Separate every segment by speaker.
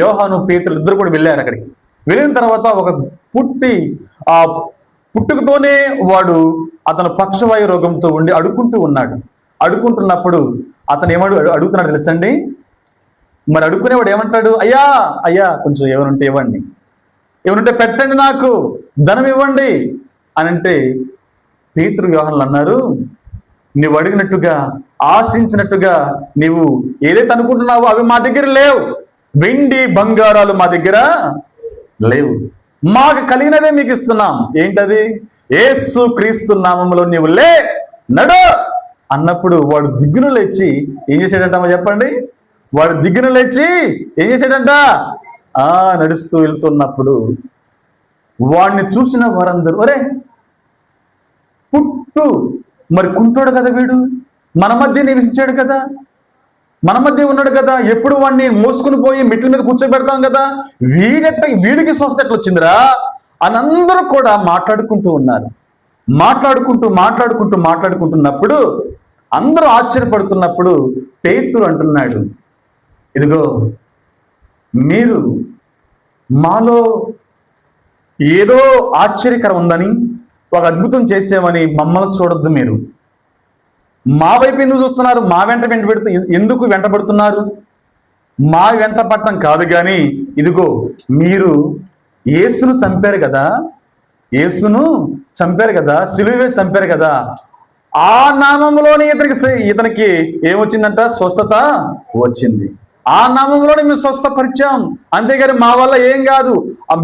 Speaker 1: యోహాను పేతురు ఇద్దరు కూడా వెళ్ళారు అక్కడికి. వెళ్ళిన తర్వాత ఒక ఆ పుట్టుకతోనే వాడు అతను పక్షవాయు రోగంతో ఉండి అడుక్కుంటూ ఉన్నాడు. అడుక్కుంటున్నప్పుడు అతను అడుగుతున్నాడు తెలుసండి. మరి అడుక్కునేవాడు ఏమంటాడు? అయ్యా అయ్యా కొంచెం ఏమనుంటే ఇవ్వండి, ఏమనుంటే పెట్టండి, నాకు ధనం ఇవ్వండి అని అంటే పేతురు యోహానులు అన్నారు, నువ్వు అడిగినట్టుగా ఆశించినట్టుగా నీవు ఏదైతే అనుకుంటున్నావో అవి మా దగ్గర లేవు. వెండి బంగారాలు మా దగ్గర లేవు, మాకు కలిగినదే మీకు ఇస్తున్నాం. ఏంటది? యేసు క్రీస్తు నామములో నీవు లే, నడు అన్నప్పుడు వాడు దిగ్గున లేచి ఏం చేశాడంట చెప్పండి? వాడు దిగ్గున లేచి ఏం చేశాడంట? నడుస్తూ వెళ్తున్నప్పుడు వాడిని చూసిన వారందరూ, ఒరే పుట్టు మరి కుంటోడు కదా వీడు, మన మధ్య నివసించాడు కదా, మన మధ్య ఉన్నాడు కదా, ఎప్పుడు వాడిని మోసుకుని పోయి మెట్ల మీద కూర్చోబెడతాం కదా, వీడికి స్వస్థ ఎట్లా వచ్చిందిరా అని అందరూ కూడా మాట్లాడుకుంటూ ఉన్నారు. మాట్లాడుకుంటున్నప్పుడు అందరూ ఆశ్చర్యపడుతున్నప్పుడు పేతురు అంటున్నాడు, ఇదిగో మీరు మాలో ఏదో ఆశ్చర్యకరం ఉందని, ఒక అద్భుతం చేసామని మమ్మల్ని చూడొద్దు. మీరు మా వైపు ఎందుకు చూస్తున్నారు? మా ఎందుకు వెంటబడుతున్నారు? మా వెంట పట్టడం కాదు కానీ, ఇదిగో మీరు యేసును చంపారు కదా, సిలువ వేసి చంపారు కదా, ఆ నామంలోనే ఇతనికి ఏమొచ్చిందంట? స్వస్థత వచ్చింది. ఆ నామంలోనే మేము స్వస్థపరిచాం, అంతేగాని మా వల్ల ఏం కాదు.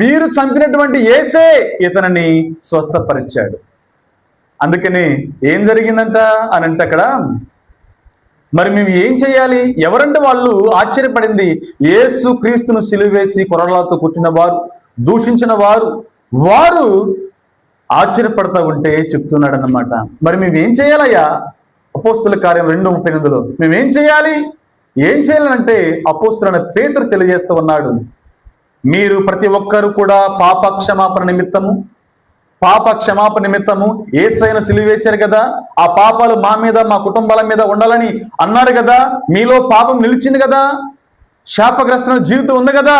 Speaker 1: మీరు చంపినటువంటి యేసే ఇతనిని స్వస్థపరిచాడు. అందుకని ఏం జరిగిందంట అని అంటే అక్కడ మరి మేము ఏం చేయాలి? ఎవరంటే వాళ్ళు ఆశ్చర్యపడింది, యేసు క్రీస్తును సిలువేసి కొరడాలతో కొట్టిన వారు, దూషించిన వారు ఆశ్చర్యపడతా ఉంటే చెప్తున్నాడు అన్నమాట. మరి మేమేం చేయాలయ్యా? అపోస్తుల కార్యం 2:38 మేమేం చేయాలి? ఏం చేయాలంటే అపోస్తులైన పేతురు తెలియజేస్తూ ఉన్నాడు, మీరు ప్రతి ఒక్కరు కూడా పాప క్షమాపణ నిమిత్తము యేసయ్యను సిలువేశారు కదా, ఆ పాపాలు మా మీద మా కుటుంబాల మీద ఉండాలని అన్నారు కదా, మీలో పాపం నిలిచింది కదా, శాపగ్రస్తమైన జీవితం ఉంది కదా,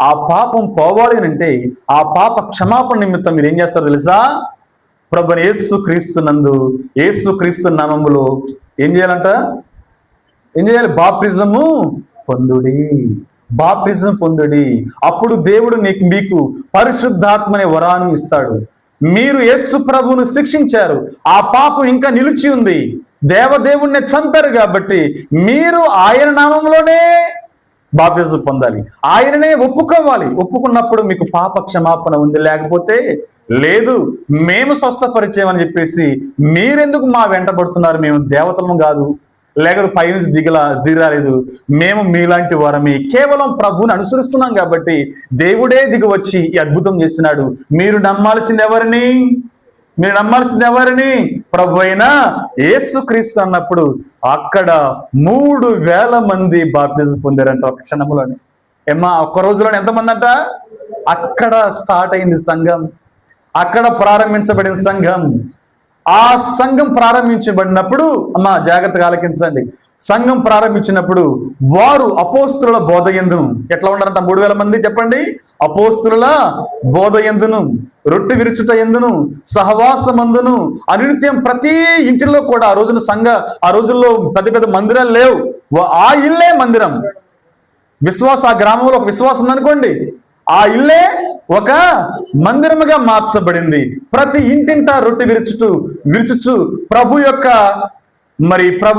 Speaker 1: ఆ పాపం పోవాలి అంటే ఆ పాప క్షమాపణ నిమిత్తం మీరు ఏం చేస్తారో తెలుసా? ప్రభువైన యేసు క్రీస్తు నామములో ఏం చేయాలంట? ఏం చేయాలి? బాప్తిజము పొందుడి. అప్పుడు దేవుడు మీకు పరిశుద్ధాత్మనే వరాన్ని ఇస్తాడు. మీరు యేసు ప్రభువును శిక్షించారు, ఆ పాపం ఇంకా నిలిచి ఉంది, దేవదేవుణ్ణి చంపారు కాబట్టి మీరు ఆయన నామంలోనే బాప్తిజం పొందాలి, ఆయననే ఒప్పుకోవాలి. ఒప్పుకున్నప్పుడు మీకు పాప క్షమాపణ ఉంది, లేకపోతే లేదు. మేము స్వస్థపరిచామని చెప్పేసి మీరెందుకు మా వెంటబడుతున్నారు? మేము దేవతలం కాదు, లేకపోతే పైనుంచి దిగరాలేదు, మేము మీలాంటి వారమే, కేవలం ప్రభువుని అనుసరిస్తున్నాం కాబట్టి దేవుడే దిగి వచ్చి ఈ అద్భుతం చేసినాడు. మీరు నమ్మాల్సింది ఎవరిని? ప్రభు అయిన యేసుక్రీస్తు అన్నప్పుడు అక్కడ 3,000 మంది బాప్తిజం పొందారంట ఒక క్షణంలోనే. ఒక్క రోజులోనే ఎంతమంది అంట? అక్కడ స్టార్ట్ అయింది సంఘం, అక్కడ ప్రారంభించబడిన సంఘం. ఆ సంఘం ప్రారంభించబడినప్పుడు జాగ్రత్తగా ఆలకించండి. సంఘం ప్రారంభించినప్పుడు వారు అపోస్తుల బోధ యందును ఎట్లా ఉన్నారంట? 3,000 మంది చెప్పండి. అపోస్తుల బోధ యందును, రొట్టె విరుచుట యందును, సహవాసమందును, అనునిత్యం ప్రతి ఇంటిలో కూడా ఆ రోజుల్లో పెద్ద మందిరాలు లేవు, ఆ ఇల్లే మందిరం. ఆ గ్రామంలో ఒక విశ్వాసం ఉందనుకోండి, ఆ ఇల్లే ఒక మందిరముగా మార్చబడింది. ప్రతి ఇంటింటా రొట్టె విరుచుచు ప్రభు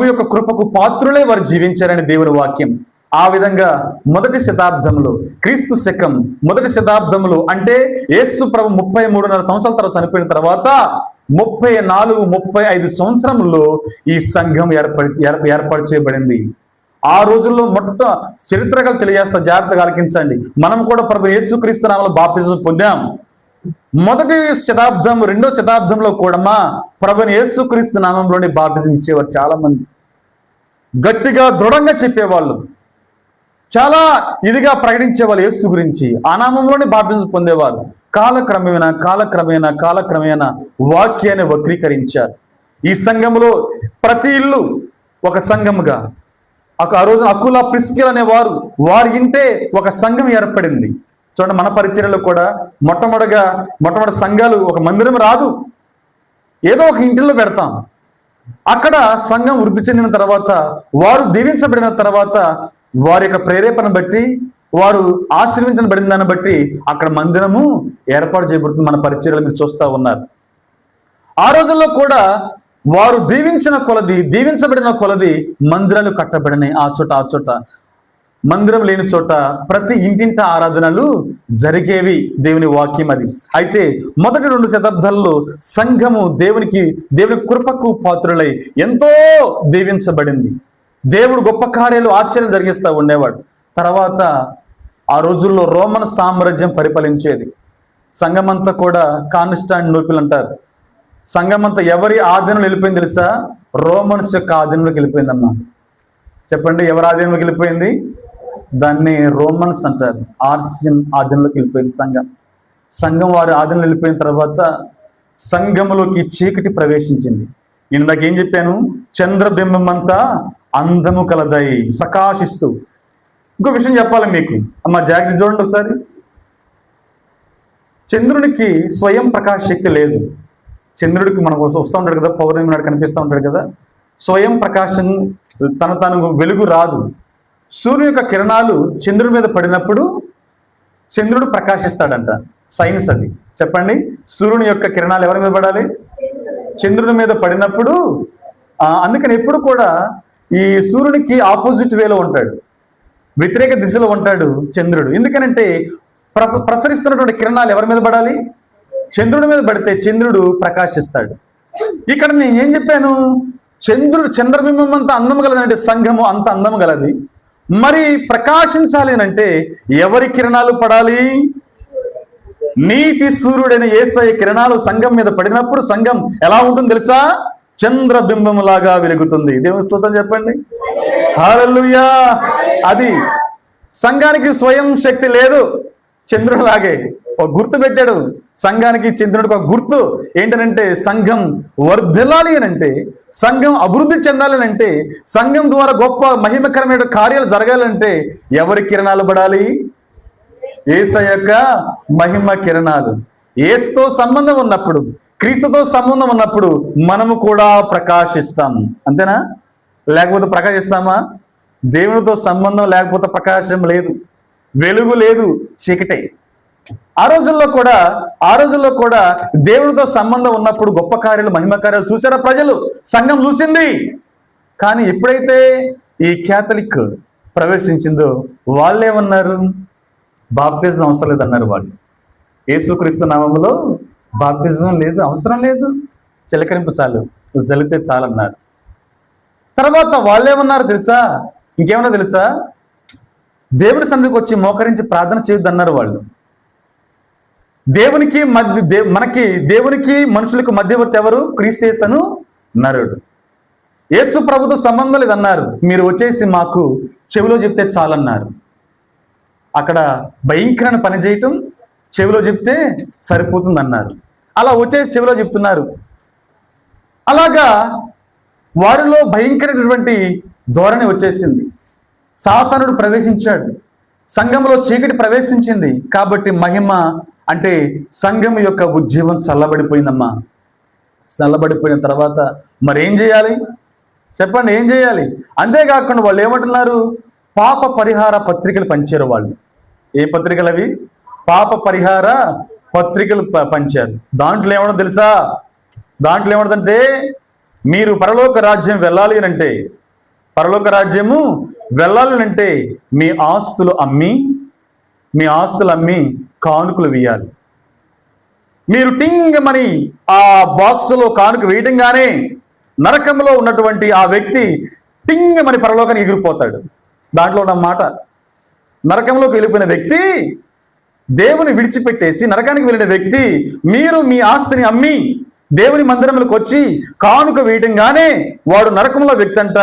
Speaker 1: యొక్క కృపకు పాత్రులే వారు జీవించారని దేవుని వాక్యం. ఆ విధంగా మొదటి శతాబ్దంలో, క్రీస్తు శకం మొదటి శతాబ్దంలో అంటే యేసు ప్రభు 33.5 సంవత్సరాల తర్వాత చనిపోయిన తర్వాత 34-35 సంవత్సరంలో ఈ సంఘం ఏర్పరచబడింది. ఆ రోజుల్లో చరిత్రగా తెలియజేస్తా, జాగ్రత్తగా ఆలకించండి. మనం కూడా ప్రభు యేసుక్రీస్తు నామములో బాప్తిజం పొందాం. మొదటి శతాబ్దం, 2వ శతాబ్దంలో కూడా ప్రభుని యేసుక్రీస్తు నామంలోనే బాప్తిజం ఇచ్చేవారు. చాలా మంది గట్టిగా దృఢంగా చెప్పేవాళ్ళు, చాలా ఇదిగా ప్రకటించేవాళ్ళు యేసు గురించి. ఆ నామంలోనే బాప్తిజం పొందేవారు. కాలక్రమేణా వాక్యాన్ని వక్రీకరించారు. ఈ సంఘములో ప్రతి ఇల్లు ఒక సంఘముగా, ఆ రోజున అకుల ప్రిస్కిల్ అనేవారు, వారి ఇంటే ఒక సంఘం ఏర్పడింది. చూడండి, మన పరిచర్యలో కూడా మొట్టమొదటి సంఘాలు, ఒక మందిరం రాదు, ఏదో ఒక ఇంటిలో పెడతాం. అక్కడ సంఘం వృద్ధి చెందిన తర్వాత, వారు దీవించబడిన తర్వాత, వారి యొక్క ప్రేరేపణ బట్టి, వారు ఆశీర్వించబడిన దాన్ని బట్టి అక్కడ మందిరము ఏర్పాటు చేయబడుతుంది. మన పరిచర్యలు మీరు చూస్తూ ఉన్నారు. ఆ రోజుల్లో కూడా వారు దీవించబడిన కొలది మందిరాలు కట్టబడినాయి. ఆ చోట మందిరం లేని చోట ప్రతి ఇంటింట ఆరాధనలు జరిగేవి. దేవుని వాక్యం అది. అయితే మొదటి 2 శతాబ్దాల్లో సంఘము దేవుని కృపకు పాత్రులై ఎంతో దీవించబడింది. దేవుడు గొప్ప కార్యాలు, ఆశ్చర్యాలు జరిగిస్తూ ఉండేవాడు. తర్వాత ఆ రోజుల్లో రోమన్ సామ్రాజ్యం పరిపాలించేది. సంఘమంతా కూడా కాన్స్టాంటినోపిల్ అంటారు. సంఘమంతా ఎవరి ఆధీనంలో వెళ్ళిపోయింది తెలుసా? రోమన్స్ యొక్క ఆధీనంలోకి వెళ్ళిపోయిందమ్మా. చెప్పండి, ఎవరి ఆధీనంలోకి వెళ్ళిపోయింది? దాన్ని రోమన్స్ అంటారు. ఆర్సియన్ ఆధీనంలోకి వెళ్ళిపోయింది సంఘం వారి ఆధీనంలో వెళ్ళిపోయిన తర్వాత సంఘములోకి చీకటి ప్రవేశించింది. నేను ఇందాక ఏం చెప్పాను? చంద్రబింబం అంతా అందము కలదై ప్రకాశిస్తూ. ఇంకో విషయం చెప్పాలి మీకు అమ్మ, జాగ్రత్త చూడండి ఒకసారి. చంద్రునికి స్వయం ప్రకాశ శక్తి లేదు. చంద్రుడికి మనకు వస్తూ ఉంటాడు కదా, పౌర్ణమి నాడు కనిపిస్తూ ఉంటాడు కదా, స్వయం ప్రకాశం తను వెలుగు రాదు. సూర్యుని యొక్క కిరణాలు చంద్రుడి మీద పడినప్పుడు చంద్రుడు ప్రకాశిస్తాడంట. సైన్స్ అది. చెప్పండి, సూర్యుని యొక్క కిరణాలు ఎవరి మీద పడాలి? చంద్రుడి మీద పడినప్పుడు. అందుకని ఎప్పుడు కూడా ఈ సూర్యునికి ఆపోజిట్ వేలో ఉంటాడు, వ్యతిరేక దిశలో ఉంటాడు చంద్రుడు. ఎందుకనంటే ప్రసరిస్తున్నటువంటి కిరణాలు ఎవరి మీద పడాలి? చంద్రుడి మీద పడితే చంద్రుడు ప్రకాశిస్తాడు. ఇక్కడ నేను ఏం చెప్పాను? చంద్రబింబం అంత అందం గలదంటే సంఘము అంత అందం గలది. మరి ప్రకాశించాలి అంటే ఎవరి కిరణాలు పడాలి? నీతి సూర్యుడైన యేసయ్య కిరణాలు సంఘం మీద పడినప్పుడు సంఘం ఎలా ఉంటుంది తెలుసా? చంద్రబింబం లాగా వెలుగుతుంది. దేవుని స్తోత్రం చెప్పండి. హల్లెలూయా. అది సంఘానికి స్వయం శక్తి లేదు. చంద్రుడిలాగే ఒక గుర్తు పెట్టాడు సంఘానికి, చంద్రుడికి ఒక గుర్తు ఏంటనంటే సంఘం వర్ధిల్లాలి అని అంటే, సంఘం అభివృద్ధి చెందాలి అంటే, సంఘం ద్వారా గొప్ప మహిమకరమైన కార్యాలు జరగాలంటే ఎవరి కిరణాలు పడాలి? యేసయ్య యొక్క మహిమ కిరణాలు. యేసుతో సంబంధం ఉన్నప్పుడు, క్రీస్తుతో సంబంధం ఉన్నప్పుడు మనము కూడా ప్రకాశిస్తాం. అంతేనా? లేకపోతే ప్రకాశిస్తామా? దేవునితో సంబంధం లేకపోతే ప్రకాశం లేదు, వెలుగు లేదు, చీకటే. ఆ రోజుల్లో కూడా దేవునితో సంబంధం ఉన్నప్పుడు గొప్ప కార్యాలు, మహిమ కార్యాలు చూసారా ప్రజలు? సంఘం చూసింది. కానీ ఎప్పుడైతే ఈ క్యాథలిక్ ప్రవేశించిందో వాళ్ళేమన్నారు? బాప్తిజం అవసరం లేదన్నారు. వాళ్ళు యేసుక్రీస్తు నామములో బాప్తిజం లేదు, అవసరం లేదు, చిలకరింపు చాలు, జలితే చాలన్నారు. తర్వాత వాళ్ళేమన్నారు తెలుసా? ఇంకేమన్నా తెలుసా? దేవుని సన్నిధికి వచ్చి మోకరించి ప్రార్థన చేయొద్దన్నారు వాళ్ళు. దేవునికి మనుషులకు మధ్యవర్తి ఎవరు? క్రీస్తు యేసు నరుడు. యేసు ప్రభుతో సంబంధం లేదన్నారు. మీరు వచ్చేసి మాకు చెవిలో చెప్తే చాలన్నారు. అక్కడ భయంకరమైన పని చేయటం, చెవిలో చెప్తే సరిపోతుంది అన్నారు. అలా వచ్చేసి చెవిలో చెప్తున్నారు. అలాగా వారిలో భయంకరమైనటువంటి ధోరణి వచ్చేసింది. సాతానుడు ప్రవేశించాడు, సంఘంలో చీకటి ప్రవేశించింది. కాబట్టి మహిమ అంటే సంఘం యొక్క ఉజ్జీవం చల్లబడిపోయిందమ్మా. చల్లబడిపోయిన తర్వాత మరి ఏం చేయాలి చెప్పండి? ఏం చేయాలి? అంతేకాకుండా వాళ్ళు ఏమంటున్నారు? పాప పరిహార పత్రికలు పంచారు వాళ్ళు. ఏ పత్రికలు అవి? పాప పరిహార పత్రికలు పంచారు. దాంట్లో ఏమన్నా తెలుసా? దాంట్లో ఏమవుతుందంటే, మీరు పరలోక రాజ్యం వెళ్ళాలి అంటే, పరలోక రాజ్యము వెళ్ళాలి అంటే మీ ఆస్తులు అమ్మి కానుకలు వేయాలి. మీరు టింగమని ఆ బాక్సులో కానుక వేయటంగానే నరకంలో ఉన్నటువంటి ఆ వ్యక్తి టింగమని పరలోకానికి ఎగిరిపోతాడు. దాంట్లో ఉన్న మాట, నరకంలోకి వెళ్ళిపోయిన వ్యక్తి, దేవుని విడిచిపెట్టేసి నరకానికి వెళ్ళిన వ్యక్తి, మీరు మీ ఆస్తిని అమ్మి దేవుని మందిరంలోకి వచ్చి కానుక వేయటంగానే వాడు నరకంలో వ్యక్తి అంట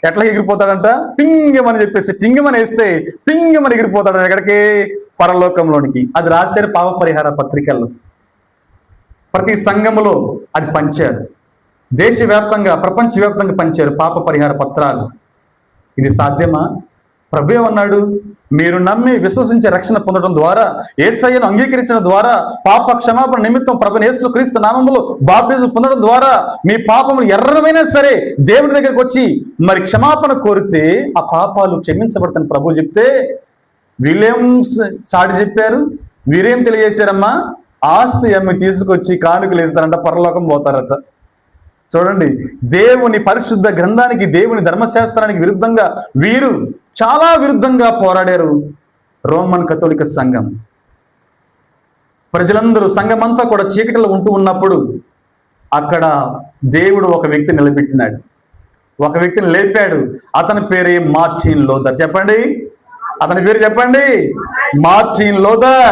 Speaker 1: ఎట్లా ఎగిరిపోతాడంట? టింగమని చెప్పేసి టింగమని వేస్తే టింగమని ఎగిరిపోతాడు. ఎక్కడికి? పరలోకంలోనికి. అది రాశారు పాప పరిహార పత్రికల్లో. ప్రతి సంఘములో అది పంచారు. దేశవ్యాప్తంగా, ప్రపంచవ్యాప్తంగా పంచారు పాప పరిహార పత్రాలు. ఇది సాధ్యమా? ప్రభు ఏమన్నాడు? మీరు నమ్మి విశ్వసించి రక్షణ పొందడం ద్వారా, యేసయ్యను అంగీకరించడం ద్వారా, పాప క్షమాపణ నిమిత్తం ప్రభుని యేసుక్రీస్తు నామములో బాప్తిజం పొందడం ద్వారా మీ పాపములు ఎర్రమైనా సరే దేవుని దగ్గరికి వచ్చి మరి క్షమాపణ కోరితే ఆ పాపాలు క్షమించబడతాను ప్రభు చెప్తే, వీళ్ళేం సాటి చెప్పారు? వీరేం తెలియజేశారమ్మా? ఆస్తి అమ్మి తీసుకొచ్చి కానుకలు వేస్తారంట, పరలోకం పోతారట. చూడండి, దేవుని పరిశుద్ధ గ్రంథానికి, దేవుని ధర్మశాస్త్రానికి విరుద్ధంగా వీరు చాలా విరుద్ధంగా పోరాడారు రోమన్ కథోలిక సంఘం. ప్రజలందరూ, సంఘమంతా కూడా చీకటిలో ఉంటూ ఉన్నప్పుడు అక్కడ దేవుడు ఒక వ్యక్తిని నిలబెట్టినాడు, ఒక వ్యక్తిని లేపాడు. అతని పేరే మార్టిన్ లూథర్. చెప్పండి, అతని పేరు చెప్పండి. Martin Luther.